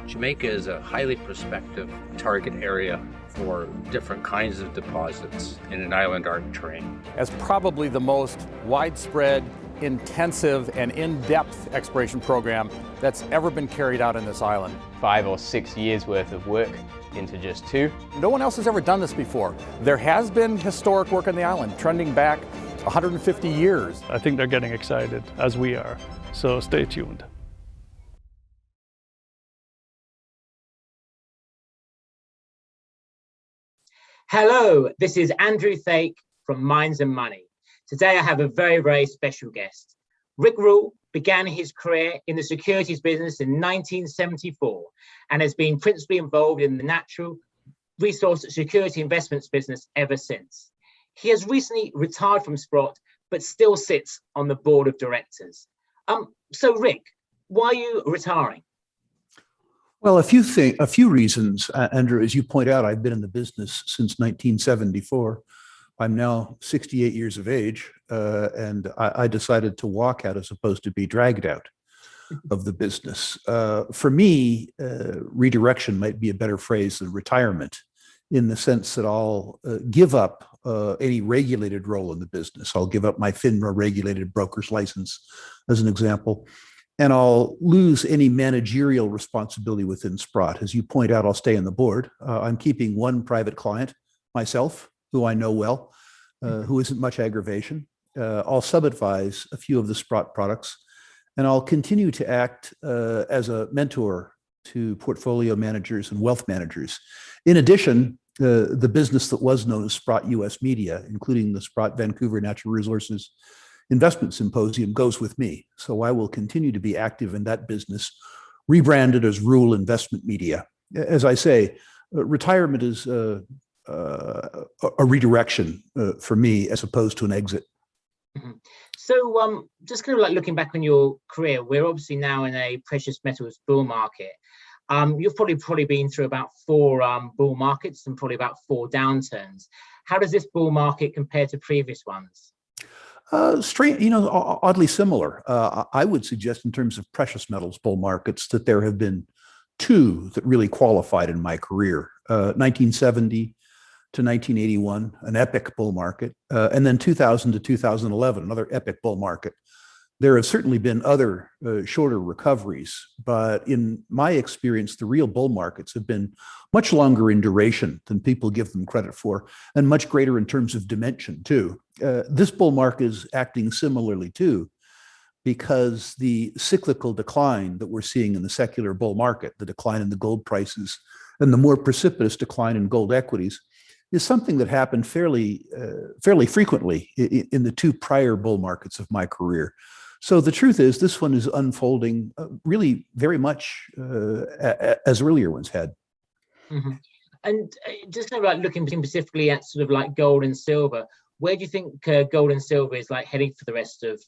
Jamaica is a highly prospective target area for different kinds of deposits in an island arc terrain. As probably the most widespread, intensive, and in-depth exploration program that's ever been carried out in this island. 5 or 6 years worth of work into just 2. No one else has ever done this before. There has been historic work on the island, trending back 150 years. I think they're getting excited, as we are, so stay tuned. Hello, this is Andrew Thake from Minds and Money. Today I have a very, very special guest. Rick Rule began his career in the securities business in 1974 and has been principally involved in the natural resource security investments business ever since. He has recently retired from Sprott, but still sits on the board of directors. So Rick, why are you retiring? Well, a few reasons, Andrew. As you point out, I've been in the business since 1974. I'm now 68 years of age, and I decided to walk out as opposed to be dragged out of the business. For me, redirection might be a better phrase than retirement, in the sense that I'll give up any regulated role in the business. I'll give up my FINRA regulated broker's license, as an example. And I'll lose any managerial responsibility within Sprott. As you point out, I'll stay on the board. I'm keeping one private client, myself, who I know well, who isn't much aggravation. I'll sub-advise a few of the Sprott products, and I'll continue to act as a mentor to portfolio managers and wealth managers. In addition, the business that was known as Sprott US Media, including the Sprott Vancouver Natural Resources Investment Symposium, goes with me. So I will continue to be active in that business, rebranded as Rule Investment Media. As I say, retirement is a redirection for me as opposed to an exit. Mm-hmm. So just kind of like looking back on your career, we're obviously now in a precious metals bull market. You've probably been through about 4 bull markets and probably about 4 downturns. How does this bull market compare to previous ones? Strange, oddly similar. I would suggest in terms of precious metals bull markets that there have been 2 that really qualified in my career. 1970 to 1981, an epic bull market, and then 2000 to 2011, another epic bull market. There have certainly been other shorter recoveries, but in my experience, the real bull markets have been much longer in duration than people give them credit for, and much greater in terms of dimension too. This bull market is acting similarly too, because the cyclical decline that we're seeing in the secular bull market, the decline in the gold prices, and the more precipitous decline in gold equities, is something that happened fairly frequently in the 2 prior bull markets of my career. So the truth is, this one is unfolding really very much as earlier ones had. Mm-hmm. And just kind of like looking specifically at sort of like gold and silver, where do you think gold and silver is like heading for the rest of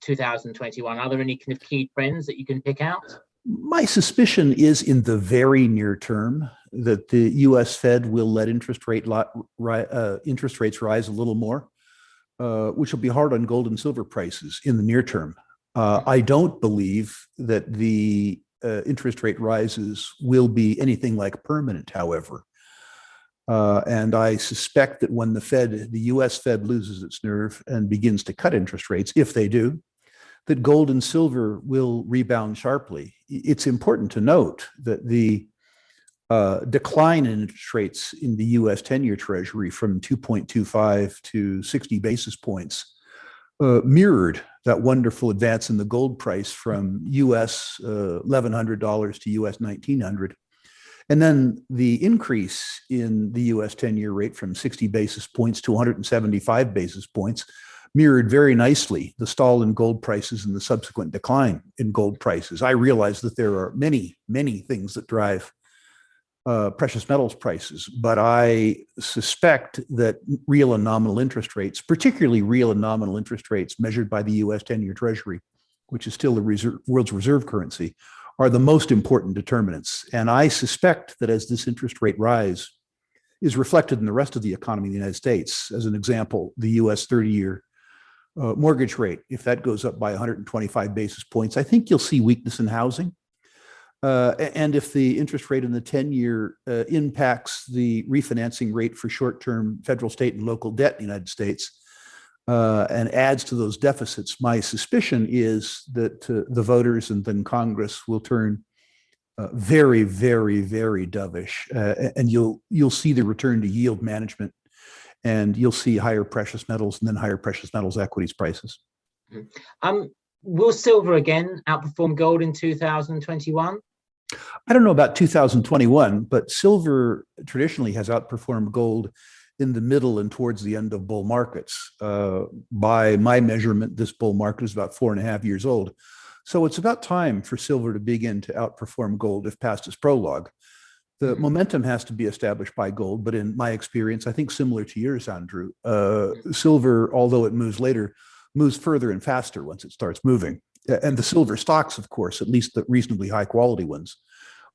2021? Are there any kind of key trends that you can pick out? My suspicion is in the very near term that the U.S. Fed will let interest rates rise a little more, which will be hard on gold and silver prices in the near term. I don't believe that the interest rate rises will be anything like permanent, however. And I suspect that when the U.S. Fed loses its nerve and begins to cut interest rates, if they do, that gold and silver will rebound sharply. It's important to note that the decline in interest rates in the U.S. 10-year Treasury from 2.25 to 60 basis points mirrored that wonderful advance in the gold price from U.S. $1,100 to U.S. $1,900. And then the increase in the U.S. 10-year rate from 60 basis points to 175 basis points mirrored very nicely the stall in gold prices and the subsequent decline in gold prices. I realize that there are many, many things that drive precious metals prices, but I suspect that real and nominal interest rates, particularly real and nominal interest rates measured by the U.S. 10-year Treasury, which is still the world's reserve currency, are the most important determinants. And I suspect that as this interest rate rise is reflected in the rest of the economy of the United States, as an example, the U.S. 30-year mortgage rate, if that goes up by 125 basis points, I think you'll see weakness in housing. And if the interest rate in the 10-year impacts the refinancing rate for short-term federal, state, and local debt in the United States and adds to those deficits, my suspicion is that the voters and then Congress will turn very, very, very dovish, and you'll see the return to yield management, and you'll see higher precious metals and then higher precious metals equities prices. Will silver again outperform gold in 2021? I don't know about 2021, but silver traditionally has outperformed gold in the middle and towards the end of bull markets. By my measurement, this bull market is about 4.5 years old. So it's about time for silver to begin to outperform gold if past its prologue. The momentum has to be established by gold, but in my experience, I think similar to yours, Andrew, silver, although it moves later, moves further and faster once it starts moving. And the silver stocks, of course, at least the reasonably high quality ones,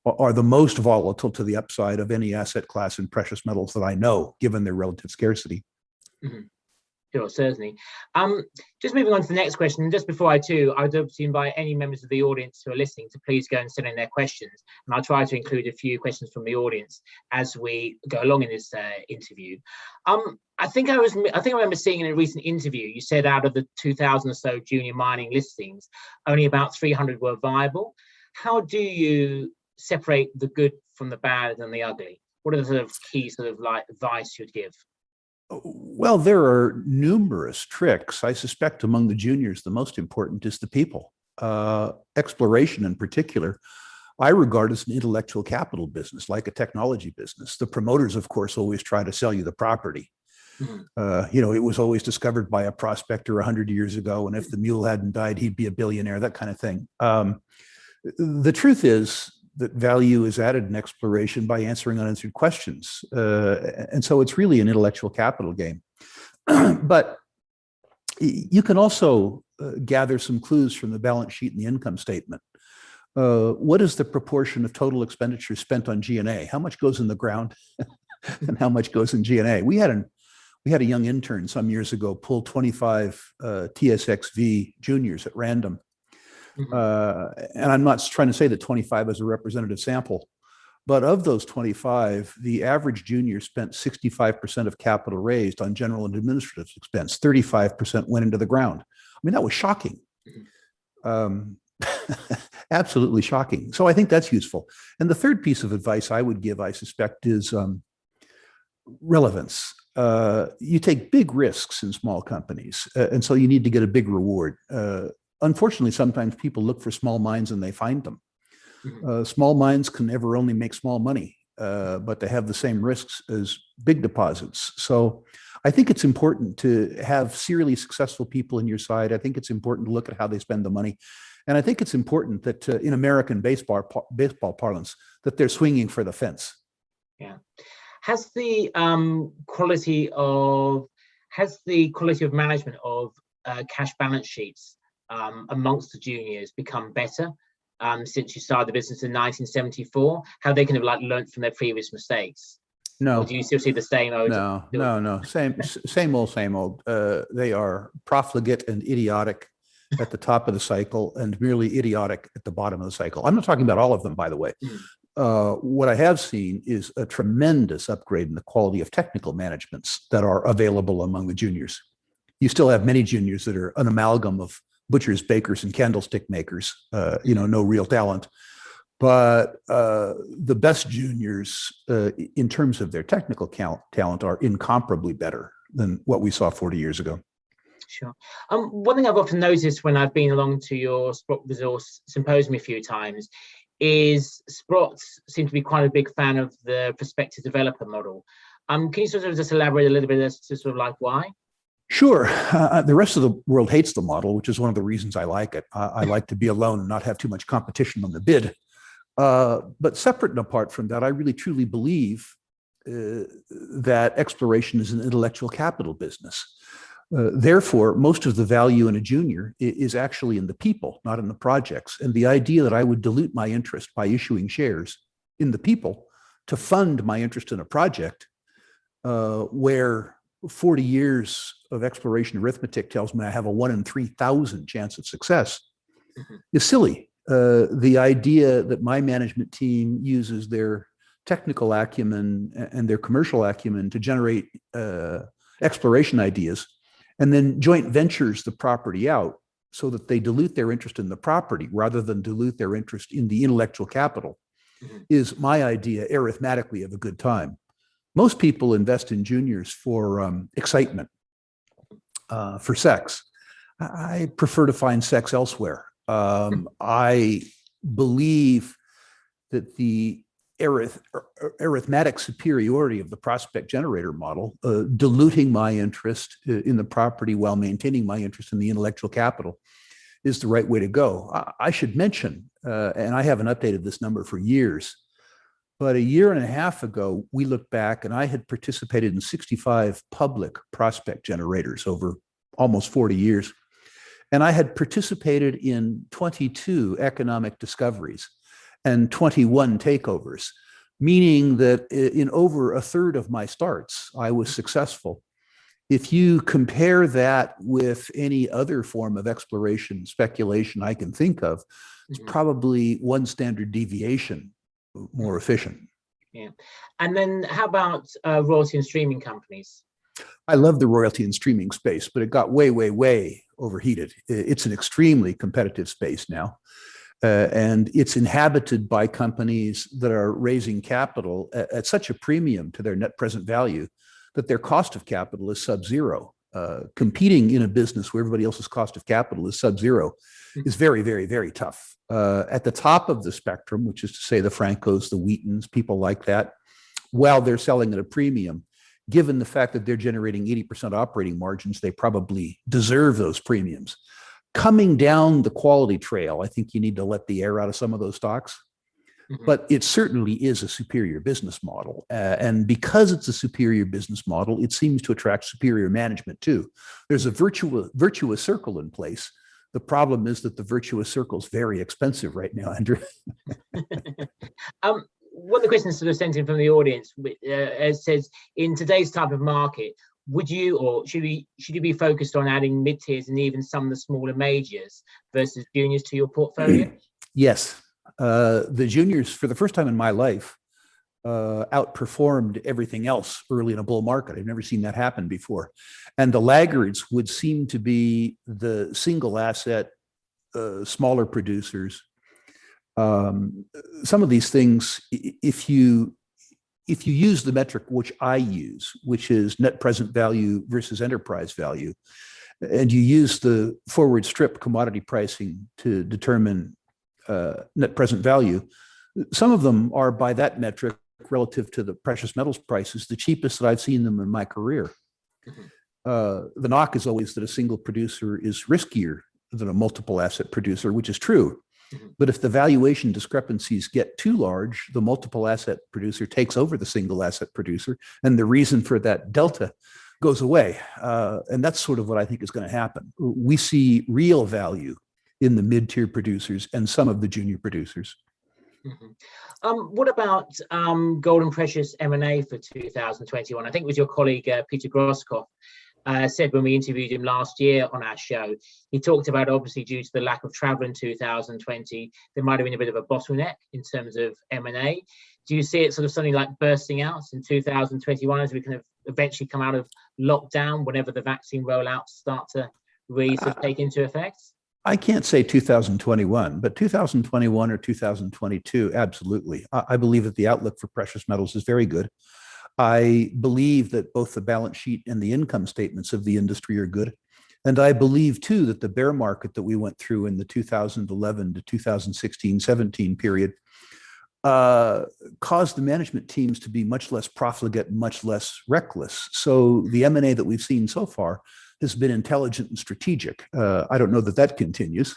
are the most volatile to the upside of any asset class in precious metals that I know, given their relative scarcity. Sure, certainly. Just moving on to the next question, and just before I do, I would love to invite any members of the audience who are listening to please go and send in their questions, and I'll try to include a few questions from the audience as we go along in this interview. I think I remember seeing in a recent interview, you said out of the 2,000 or so junior mining listings, only about 300 were viable. How do you separate the good from the bad and the ugly? What are the sort of key sort of like advice you'd give? Well, there are numerous tricks. I suspect among the juniors, the most important is the people. Exploration in particular, I regard as an intellectual capital business, like a technology business. The promoters, of course, always try to sell you the property. It was always discovered by a prospector 100 years ago, and if the mule hadn't died, he'd be a billionaire, that kind of thing. The truth is that value is added in exploration by answering unanswered questions. And so it's really an intellectual capital game. But you can also gather some clues from the balance sheet and the income statement. What is the proportion of total expenditure spent on G&A? How much goes in the ground and how much goes in G&A? We had a young intern some years ago pull 25 TSXV juniors at random. And I'm not trying to say that 25 is a representative sample, but of those 25, the average junior spent 65% of capital raised on general and administrative expense. 35% went into the ground. I mean, that was shocking. Absolutely shocking. So I think that's useful. And the third piece of advice I would give, I suspect, is relevance. You take big risks in small companies, and so you need to get a big reward. Unfortunately, sometimes people look for small mines and they find them. Small mines can never only make small money, but they have the same risks as big deposits. So I think it's important to have serially successful people in your side. I think it's important to look at how they spend the money. And I think it's important that in American baseball parlance, that they're swinging for the fence. Yeah. Has the quality of management of cash balance sheets amongst the juniors become better since you started the business in 1974? How they kind of like learned from their previous mistakes? No. Or do you still see the same? No. Same old. They are profligate and idiotic at the top of the cycle and merely idiotic at the bottom of the cycle. I'm not talking about all of them, by the way. What I have seen is a tremendous upgrade in the quality of technical managements that are available among the juniors. You still have many juniors that are an amalgam of butchers, bakers, and candlestick makers, no real talent. But the best juniors, in terms of their technical talent, are incomparably better than what we saw 40 years ago. Sure. One thing I've often noticed when I've been along to your Sprott Resource Symposium a few times is Sprott seem to be quite a big fan of the prospective developer model. Can you sort of just elaborate a little bit as to sort of like why? Sure. The rest of the world hates the model, which is one of the reasons I like it. I like to be alone and not have too much competition on the bid. But separate and apart from that, I really truly believe that exploration is an intellectual capital business. Therefore, most of the value in a junior is actually in the people, not in the projects. And the idea that I would dilute my interest by issuing shares in the people to fund my interest in a project where 40 years of exploration arithmetic tells me I have a 1 in 3,000 chance of success is silly. The idea that my management team uses their technical acumen and their commercial acumen to generate exploration ideas and then joint ventures the property out so that they dilute their interest in the property rather than dilute their interest in the intellectual capital is my idea arithmetically of a good time. Most people invest in juniors for excitement, for sex. I prefer to find sex elsewhere. I believe that the arithmetic superiority of the prospect generator model, diluting my interest in the property while maintaining my interest in the intellectual capital, is the right way to go. I should mention, and I haven't updated this number for years, but a year and a half ago, we looked back and I had participated in 65 public prospect generators over almost 40 years. And I had participated in 22 economic discoveries and 21 takeovers, meaning that in over a third of my starts, I was successful. If you compare that with any other form of exploration, speculation I can think of, it's probably one standard deviation more efficient. Yeah. And then how about royalty and streaming companies? I love the royalty and streaming space, but it got way, way, way overheated. It's an extremely competitive space now. And it's inhabited by companies that are raising capital at such a premium to their net present value that their cost of capital is sub-zero. Competing in a business where everybody else's cost of capital is sub-zero is very, very, very tough. At the top of the spectrum, which is to say the Francos, the Wheatons, people like that, while they're selling at a premium, given the fact that they're generating 80% operating margins, they probably deserve those premiums. Coming down the quality trail, I think you need to let the air out of some of those stocks. But it certainly is a superior business model. And because it's a superior business model, it seems to attract superior management too. There's a virtuous circle in place. The problem is that the virtuous circle is very expensive right now, Andrew. One of the questions sort of sent in from the audience says, in today's type of market, would you or should you be focused on adding mid-tiers and even some of the smaller majors versus juniors to your portfolio? Yes. The juniors, for the first time in my life, outperformed everything else early in a bull market. I've never seen that happen before. And the laggards would seem to be the single asset, smaller producers. Some of these things, if you use the metric which I use, which is net present value versus enterprise value, and you use the forward strip commodity pricing to determine net present value, some of them are by that metric relative to the precious metals prices, the cheapest that I've seen them in my career. The knock is always that a single producer is riskier than a multiple asset producer, which is true. But if the valuation discrepancies get too large, the multiple asset producer takes over the single asset producer, and the reason for that delta goes away. And that's sort of what I think is going to happen. We see real value in the mid-tier producers and some of the junior producers. What about gold and precious M&A for 2021? I think it was your colleague, Peter Groskopf, said when we interviewed him last year on our show, he talked about obviously due to the lack of travel in 2020, there might have been a bit of a bottleneck in terms of M&A. Do you see it sort of something like bursting out in 2021 as we kind of eventually come out of lockdown whenever the vaccine rollouts start to really sort of take into effect? I can't say 2021, but 2021 or 2022, absolutely. I believe that the outlook for precious metals is very good. I believe that both the balance sheet and the income statements of the industry are good. And I believe too that the bear market that we went through in the 2011 to 2016-17 period caused the management teams to be much less profligate, much less reckless. So the M&A that we've seen so far has been intelligent and strategic. I don't know that continues.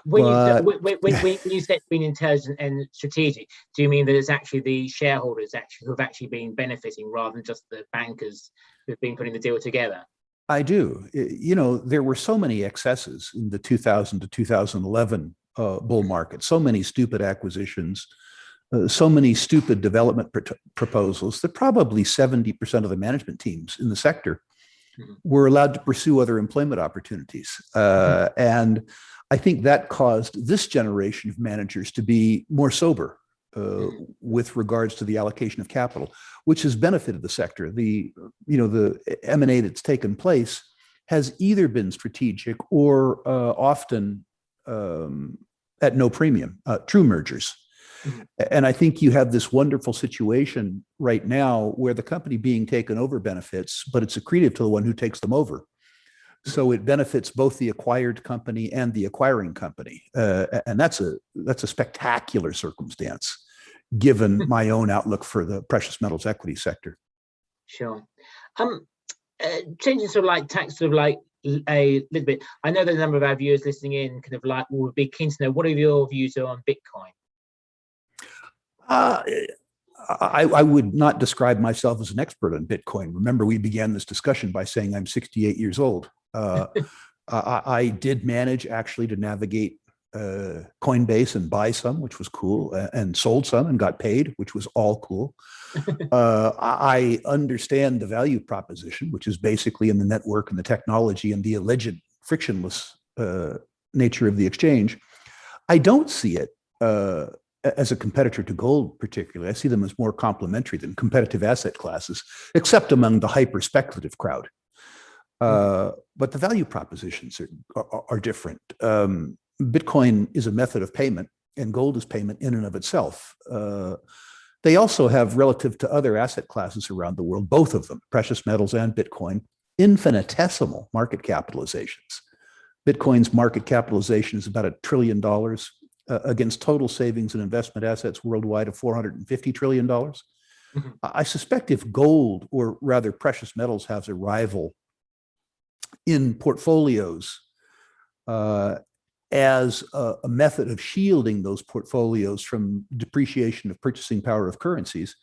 When you say being intelligent and strategic, do you mean that it's actually the shareholders who have actually been benefiting rather than just the bankers who've been putting the deal together? I do. You know, there were so many excesses in the 2000 to 2011 bull market, so many stupid acquisitions, so many stupid development proposals that probably 70% of the management teams in the sector were allowed to pursue other employment opportunities. And I think that caused this generation of managers to be more sober with regards to the allocation of capital, which has benefited the sector. The M&A that's taken place has either been strategic or often at no premium, true mergers. And I think you have this wonderful situation right now where the company being taken over benefits, but it's accretive to the one who takes them over. So it benefits both the acquired company and the acquiring company. And that's a spectacular circumstance, given my own outlook for the precious metals equity sector. Sure. Changing sort of like tax, sort of like a little bit. I know that a number of our viewers listening in kind of like would be keen to know, what are your views on Bitcoin? I would not describe myself as an expert on Bitcoin. Remember, we began this discussion by saying I'm 68 years old. I did manage actually to navigate Coinbase and buy some, which was cool, and sold some and got paid, which was all cool. I understand the value proposition, which is basically in the network and the technology and the alleged frictionless nature of the exchange. I don't see it as a competitor to gold, particularly. I see them as more complementary than competitive asset classes, except among the hyper speculative crowd. But the value propositions are different. Bitcoin is a method of payment, and gold is payment in and of itself. They also have, relative to other asset classes around the world, both of them, precious metals and Bitcoin, infinitesimal market capitalizations. Bitcoin's market capitalization is about $1 trillion against total savings and investment assets worldwide of $450 trillion. I suspect if gold, or rather precious metals, has a rival in portfolios as a method of shielding those portfolios from depreciation of purchasing power of currencies,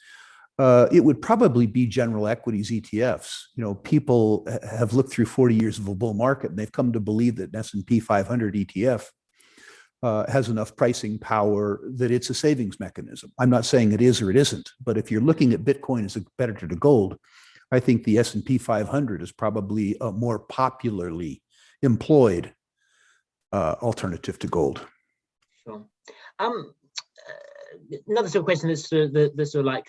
it would probably be general equities ETFs. People have looked through 40 years of a bull market, and they've come to believe that an S&P 500 ETF has enough pricing power that it's a savings mechanism. I'm not saying it is or it isn't, but if you're looking at Bitcoin as a competitor to gold, I think the S&P 500 is probably a more popularly employed alternative to gold. Sure. Another sort of question that's sort of like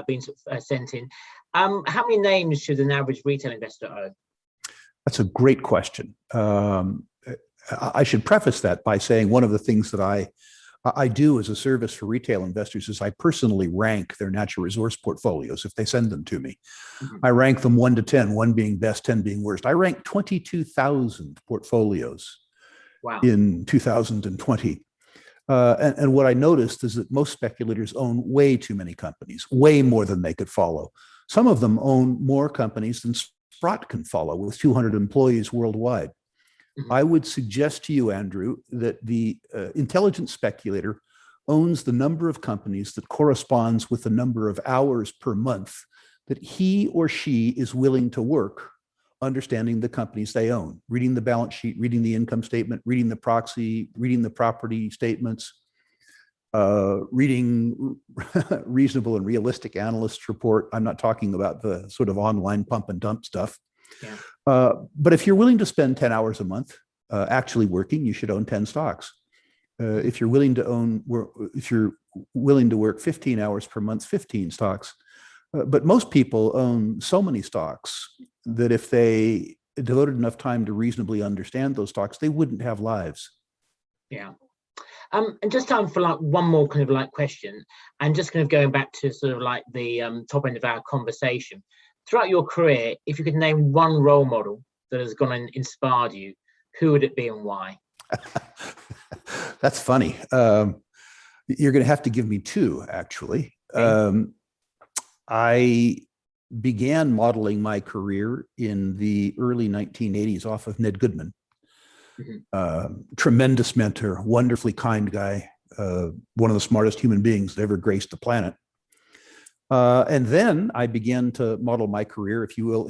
being sent in. How many names should an average retail investor own? That's a great question. I should preface that by saying one of the things that I do as a service for retail investors is I personally rank their natural resource portfolios if they send them to me. I rank them 1 to 10, 1 being best, 10 being worst. I ranked 22,000 portfolios in 2020. And what I noticed is that most speculators own way too many companies, way more than they could follow. Some of them own more companies than Sprott can follow, with 200 employees worldwide. I would suggest to you, Andrew, that the intelligent speculator owns the number of companies that corresponds with the number of hours per month that he or she is willing to work understanding the companies they own, reading the balance sheet, reading the income statement, reading the proxy, reading the property statements, reading reasonable and realistic analyst report. I'm not talking about the sort of online pump and dump stuff. Yeah. But if you're willing to spend 10 hours a month actually working, you should own 10 stocks. If you're willing to work 15 hours per month, 15 stocks. But most people own so many stocks that if they devoted enough time to reasonably understand those stocks, they wouldn't have lives. Yeah. And just time for like one more kind of like question, and just kind of going back to sort of like the top end of our conversation. Throughout your career, if you could name one role model that has gone and inspired you, who would it be and why? That's funny. You're going to have to give me two, actually. Okay. I began modeling my career in the early 1980s off of Ned Goodman. Tremendous mentor, wonderfully kind guy, one of the smartest human beings that ever graced the planet. And then I began to model my career, if you will,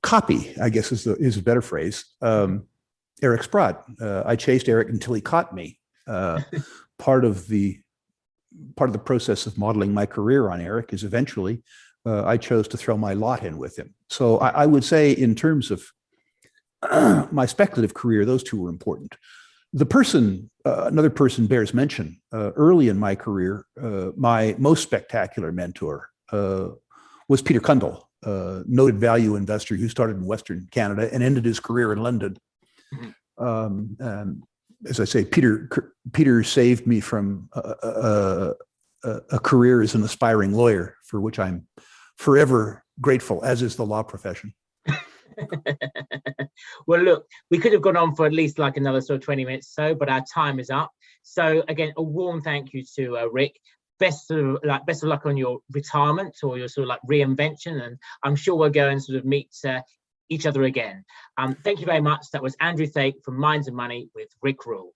copy, I guess is a better phrase, Eric Sprott. I chased Eric until he caught me. Part of the process of modeling my career on Eric is eventually I chose to throw my lot in with him. So I would say, in terms of my speculative career, those two were important. The person, another person bears mention. Early in my career, my most spectacular mentor was Peter Cundall, noted value investor who started in Western Canada and ended his career in London. As I say, Peter saved me from a career as an aspiring lawyer, for which I'm forever grateful, as is the law profession. Well, look, we could have gone on for at least like another sort of 20 minutes or so, but our time is up. So again, a warm thank you to Rick. Best of luck on your retirement or your sort of like reinvention, and I'm sure we'll go and sort of meet each other again. Thank you very much. That was Andrew Thake from Minds and Money with Rick Rule.